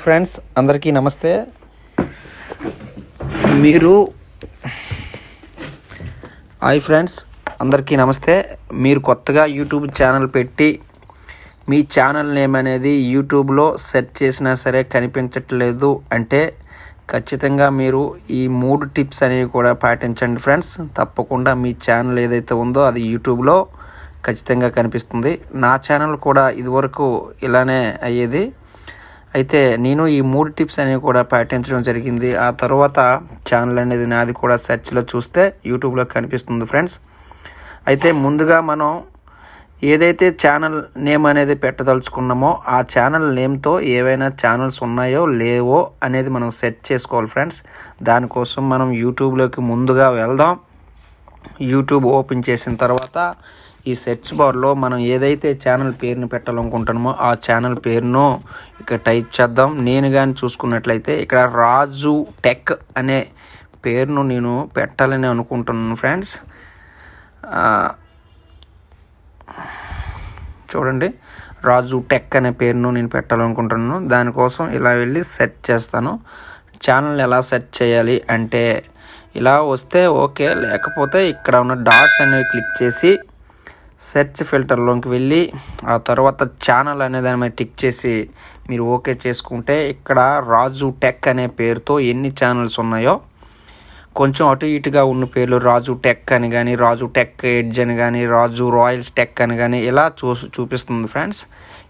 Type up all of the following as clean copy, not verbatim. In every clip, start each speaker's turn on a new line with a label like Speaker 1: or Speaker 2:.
Speaker 1: Friends అందరికీ నమస్తే. మీరు కొత్తగా యూట్యూబ్ ఛానల్ పెట్టి మీ ఛానల్ నేమ్ అనేది యూట్యూబ్లో సెర్చ్ చేసినా సరే కనిపించట్లేదు అంటే ఖచ్చితంగా మీరు ఈ 3 టిప్స్ అనేవి కూడా పాటించండి ఫ్రెండ్స్. తప్పకుండా మీ ఛానల్ ఏదైతే ఉందో అది యూట్యూబ్లో ఖచ్చితంగా కనిపిస్తుంది. నా ఛానల్ కూడా ఇదివరకు ఇలానే అయ్యేది. అయితే నేను ఈ 3 టిప్స్ అనేవి కూడా పాటించడం జరిగింది. ఆ తర్వాత ఛానల్ అనేది నాది కూడా సెర్చ్లో చూస్తే యూట్యూబ్లో కనిపిస్తుంది ఫ్రెండ్స్. అయితే ముందుగా మనం ఏదైతే ఛానల్ నేమ్ అనేది పెట్టదలుచుకున్నామో ఆ ఛానల్ నేమ్తో ఏవైనా ఛానల్స్ ఉన్నాయో లేవో అనేది మనం సెర్చ్ చేసుకోవాలి ఫ్రెండ్స్. దానికోసం మనం యూట్యూబ్లోకి ముందుగా వెళ్దాం. యూట్యూబ్ ఓపెన్ చేసిన తర్వాత ఈ సెర్చ్ బార్లో మనం ఏదైతే ఛానల్ పేరుని పెట్టాలనుకుంటున్నామో ఆ ఛానల్ పేరును ఇక్కడ టైప్ చేద్దాం. నేను కానీ చూసుకున్నట్లయితే ఇక్కడ రాజు టెక్ అనే పేరును నేను పెట్టాలని అనుకుంటున్నాను ఫ్రెండ్స్. చూడండి, రాజు టెక్ అనే పేరును నేను పెట్టాలనుకుంటున్నాను. దానికోసం ఇలా వెళ్ళి సెర్చ్ చేస్తాను. ఛానల్ ఎలా సెర్చ్ చేయాలి అంటే ఇలా వస్తే ఓకే, లేకపోతే ఇక్కడ ఉన్న డాట్స్ అనేవి క్లిక్ చేసి సెర్చ్ ఫిల్టర్లోకి వెళ్ళి ఆ తర్వాత ఛానల్ అనే దాని మీద టిక్ చేసి మీరు ఓకే చేసుకుంటే ఇక్కడ రాజు టెక్ అనే పేరుతో ఎన్ని ఛానల్స్ ఉన్నాయో కొంచెం అటు ఇటుగా ఉన్న పేర్లు రాజు టెక్ అని కానీ, రాజు టెక్ ఎడ్జ్ అని కానీ, రాజు రాయల్స్ టెక్ అని కానీ ఇలా చూపిస్తుంది ఫ్రెండ్స్.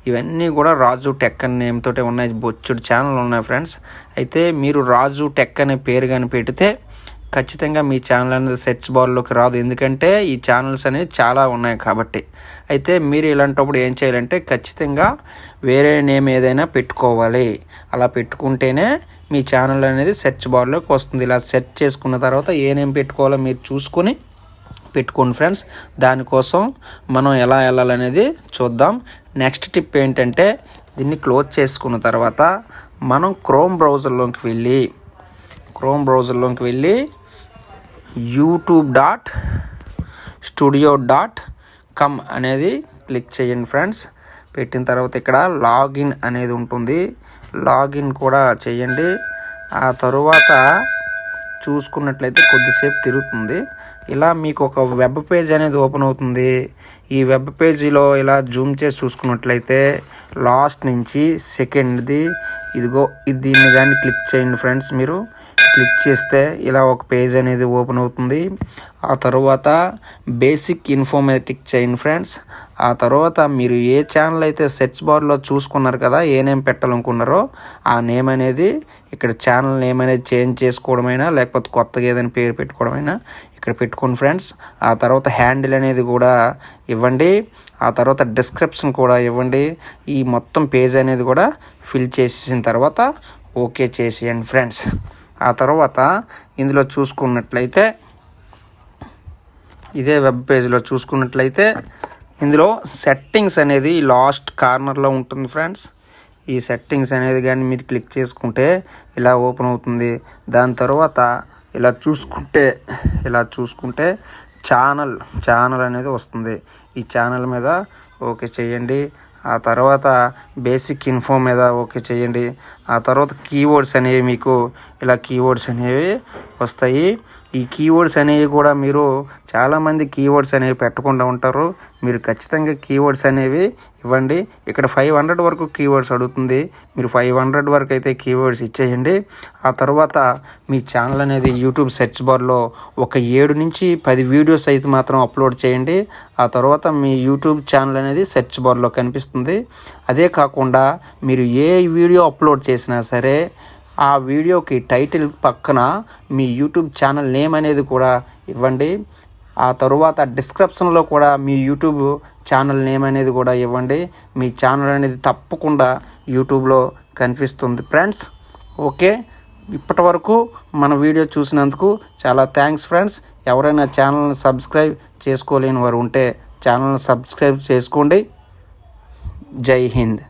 Speaker 1: ఇవన్నీ కూడా రాజు టెక్ అనే నేమ్ తోటే ఉన్నాయి. బొచ్చుడు ఛానల్ ఉన్నాయి ఫ్రెండ్స్. అయితే మీరు రాజు టెక్ అనే పేరు కానీ పెడితే ఖచ్చితంగా మీ ఛానల్ అనేది సెర్చ్ బార్లోకి రాదు, ఎందుకంటే ఈ ఛానల్స్ అనేవి చాలా ఉన్నాయి కాబట్టి. అయితే మీరు ఇలాంటప్పుడు ఏం చేయాలంటే ఖచ్చితంగా వేరే నేమ్ ఏదైనా పెట్టుకోవాలి. అలా పెట్టుకుంటేనే మీ ఛానల్ అనేది సెర్చ్ బార్లోకి వస్తుంది. ఇలా సెర్చ్ చేసుకున్న తర్వాత ఏ నేమ్ పెట్టుకోవాలో మీరు చూసుకొని పెట్టుకోండి ఫ్రెండ్స్. దానికోసం మనం ఎలా వెళ్ళాలనేది చూద్దాం. నెక్స్ట్ టిప్ ఏంటంటే దీన్ని క్లోజ్ చేసుకున్న తర్వాత మనం క్రోమ్ బ్రౌజర్లోకి వెళ్ళి youtube.studio.com అనేది క్లిక్ చేయండి ఫ్రెండ్స్. పెట్టిన తర్వాత ఇక్కడ లాగిన్ అనేది ఉంటుంది, లాగిన్ కూడా చేయండి. ఆ తరువాత చూసుకున్నట్లయితే కొద్దిసేపు తిరుగుతుంది. ఇలా మీకు ఒక వెబ్ పేజ్ అనేది ఓపెన్ అవుతుంది. ఈ వెబ్ పేజీలో ఇలా జూమ్ చేసి చూసుకున్నట్లయితే లాస్ట్ నుంచి సెకండ్ది ఇదిగో దీన్ని కానీ క్లిక్ చేయండి ఫ్రెండ్స్. మీరు క్లిక్ చేస్తే ఇలా ఒక పేజ్ అనేది ఓపెన్ అవుతుంది. ఆ తర్వాత బేసిక్ ఇన్ఫో మీద క్లిక్ చేయండి ఫ్రెండ్స్. ఆ తర్వాత మీరు ఏ ఛానల్ అయితే సెర్చ్ బార్లో చూసుకున్నారు కదా, ఏ నేమ్ పెట్టాలనుకున్నారో ఆ నేమ్ అనేది ఇక్కడ ఛానల్ నేమ్ అనేది చేంజ్ చేసుకోవడమైనా లేకపోతే కొత్తగా ఏదైనా పేరు పెట్టుకోవడమైనా ఇక్కడ పెట్టుకోండి ఫ్రెండ్స్. ఆ తర్వాత హ్యాండిల్ అనేది కూడా ఇవ్వండి. ఆ తర్వాత డిస్క్రిప్షన్ కూడా ఇవ్వండి. ఈ మొత్తం పేజ్ అనేది కూడా ఫిల్ చేసేసిన తర్వాత ఓకే చేసేయండి ఫ్రెండ్స్. ఆ తర్వాత ఇందులో చూసుకున్నట్లయితే ఇదే వెబ్ పేజ్లో చూసుకున్నట్లయితే ఇందులో సెట్టింగ్స్ అనేది లాస్ట్ కార్నర్లో ఉంటుంది ఫ్రెండ్స్. ఈ సెట్టింగ్స్ అనేది కానీ మీరు క్లిక్ చేసుకుంటే ఇలా ఓపెన్ అవుతుంది. దాని తర్వాత ఇలా చూసుకుంటే ఛానల్ అనేది వస్తుంది. ఈ ఛానల్ మీద ఓకే చేయండి. ఆ తర్వాత బేసిక్ ఇన్ఫో మీద ఓకే చేయండి. ఆ తర్వాత కీవర్డ్స్ అనేవి మీకు ఇలా కీవర్డ్స్ అనేవి వస్తాయి. ఈ కీవర్డ్స్ అనేవి కూడా మీరు చాలామంది కీవర్డ్స్ అనేవి పెట్టకుండా ఉంటారు. మీరు ఖచ్చితంగా కీవర్డ్స్ అనేవి ఇవ్వండి. ఇక్కడ 500 వరకు కీవర్డ్స్ అడుగుతుంది. మీరు 500 వరకు అయితే కీవర్డ్స్ ఇచ్చేయండి. ఆ తర్వాత మీ ఛానల్ అనేది యూట్యూబ్ సెర్చ్ బార్లో ఒక 7 నుంచి 10 వీడియోస్ అయితే మాత్రం అప్లోడ్ చేయండి. ఆ తర్వాత మీ యూట్యూబ్ ఛానల్ అనేది సెర్చ్ బార్లో కనిపిస్తుంది. అదే కాకుండా మీరు ఏ వీడియో అప్లోడ్ చేసినా సరే ఆ వీడియోకి టైటిల్ పక్కన మీ యూట్యూబ్ ఛానల్ నేమ్ అనేది కూడా ఇవ్వండి. ఆ తరువాత డిస్క్రిప్షన్లో కూడా మీ యూట్యూబ్ ఛానల్ నేమ్ అనేది కూడా ఇవ్వండి. మీ ఛానల్ అనేది తప్పకుండా యూట్యూబ్లో కనిపిస్తుంది ఫ్రెండ్స్. ఓకే, ఇప్పటి వరకు మన వీడియో చూసినందుకు చాలా థ్యాంక్స్ ఫ్రెండ్స్. ఎవరైనా ఛానల్ని సబ్స్క్రైబ్ చేసుకోలేని వారు ఉంటే ఛానల్ని సబ్స్క్రైబ్ చేసుకోండి. జై హింద్.